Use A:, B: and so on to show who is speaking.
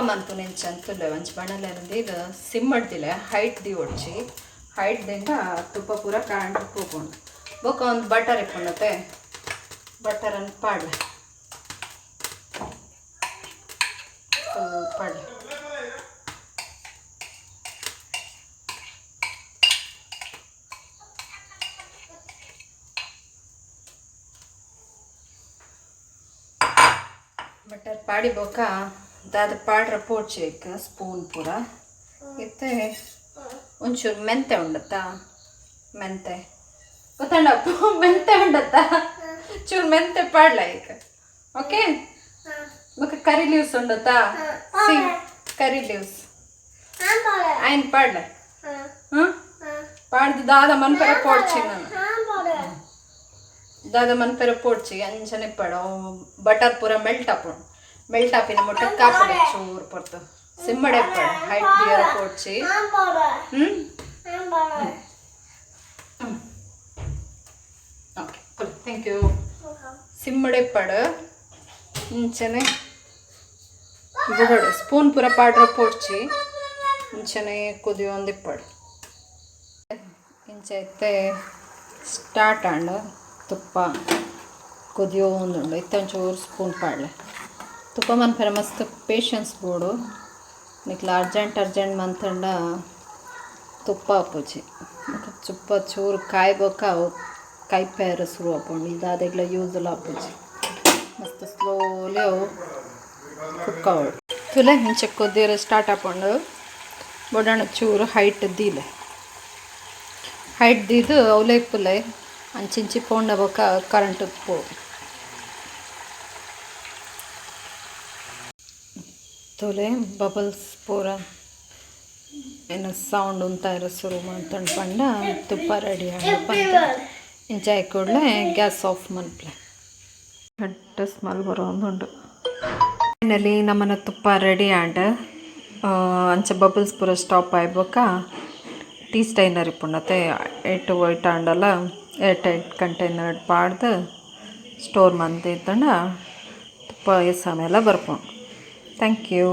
A: month ನೆಂಚಂತುಲ್ಲ ಒಂಚ ಬಣ್ಣಲೇನಂದು ಇದು sim ಮಾಡ್ತಿಲ್ಲ height the ಒಡ್ಚಿ height ದಿಂದ ತುಪ್ಪ ಪೂರ ಕಾಂಡು ಹೋಗೋಣ ಬೊಕ್ಕ ಒಂದು ಬಟರ್ ಇಪ್ಪುಂಡತೆ ಬಟರನ್ನು ಪಾಡ್ಲೆ ಪಾಡ್ಲೆ बटर पाड़ी बोका दाद पाड्र पोड्ची स्पून पूरा इत्ते ಒಂಚೂರು ಮೆಂತೆ ಉಂಡತ್ತಾ ಮೆಂತೆ ಗೊತ್ತಂಡಪ್ಪ ಮೆಂತೆ ಉಂಡತ್ತಾ ಚೂರು ಮೆಂತೆ ಪಾಡ್ಲ ಈಗ ಓಕೆ ಬೊಕ ಕರಿ ಲೀವ್ಸ್ ಉಂಡತ್ತಾ ಸಿ ಕರಿ ಲೀವ್ಸ್ ಆಯ್ನ್ ಪಾಡ್ಲ ಪಾಡ್ದು ದಾದ ಮನ್ಪೆರ ಪೋಡ್ಚಿ ನಾನು दादा मन पेर पोಡ್ಚಿ अंजने पड़ो बटर पूरा मेल्ट आपिन मोटे कापड़े चूर पड़ता सिम्मड़े पड़ हाइट दियर पोಡ್ಚಿ ओके फुल थैंक यू सिम्मड़े पड़ अंजने गुगड़ स्पून पूरा पाड्र पोಡ್ಚಿ अंजने कुदियोंदि पड़ इंचैते स्टार्ट आंड ತುಪ್ಪ ಕುದಿಯೋ ಒಂದುಂಡು ಇತ್ತೊಂಚೂರು ಸ್ಪೂನ್ ಪಾಡ್ಲೆ ತುಪ್ಪ ಮನ್ಪೆರ ಮಸ್ತ್ ಪೇಷನ್ಸ್ ಬೋಡು ನಿಕ್ಲ ಅರ್ಜೆಂಟ್ ಮಂತಂಡ ತುಪ್ಪ ಅಪ್ಪುಜಿ ತುಪ್ಪ ಚೂರು ಕಾಯ್ಬೋಕ ಕಾಯ್ಪೇರ ಶುರು ಅಪ್ಪುಂಡು ಇದಾದೆಗ್ಲ ಯೂಸ್ಲ ಅಪ್ಪುಜಿ ಮಸ್ತ್ ಸ್ಲೋಲಿ ಅವು ಕುಕ್ಕ ಅವಳು ತುಲೆ ಹಿಂಚೆ ಕುದಿಯರು ಸ್ಟಾರ್ಟ್ ಆಪುಂಡು ಬೊಡಣ ಚೂರು ಹೈಟ್ ದೀಲೆ ಹೈಟ್ ದೀದು ಅವಲೆ ಪುಲೆ ಅಂಚಿಂಚಿ ಪೋಂಡ ಬೊಕ ಕರೆಂಟ್ ಪೋ ತೋಲೆ ಬಬಲ್ಸ್ ಪೂರ ಏನು ಸೌಂಡ್ ಉಂತಾಯಿರ ಶುರು ಮಾಡ್ತಂಡು ಪಂಡ ತುಪ್ಪ ರೆಡಿ ಆಗ ಇಂಚಾಯ್ ಕೂಡಲೇ ಗ್ಯಾಸ್ ಆಫ್ ಮನ್ಪ್ಲೆ ಕೆಟ್ಟ ಸ್ಮೆಲ್ ಬರೋ ಒಂದುಂಡು ಫೈನಲಿ ನಮ್ಮನ ತುಪ್ಪ ರೆಡಿ ಆಂಡ ಅಂಚ ಬಬಲ್ಸ್ ಪೂರ ಸ್ಟಾಪ್ ಆಯ್ಬೋಕ ಟೀ ಸ್ಟೈನರ್ ಇಪ್ಪುಂಡತೆ ಏಟು ವೈಟ್ ಆಂಡಲ್ಲ ಏರ್ ಟೈಟ್ ಕಂಟೈನರ್ ಪಾಡ್ದು ಸ್ಟೋರ್ ಮಂದಿದ್ದಂಡ ತುಪ್ಪ ಸಮಯ ಎಲ್ಲ ಬರ್ಕೊಂಡು ಥ್ಯಾಂಕ್ ಯು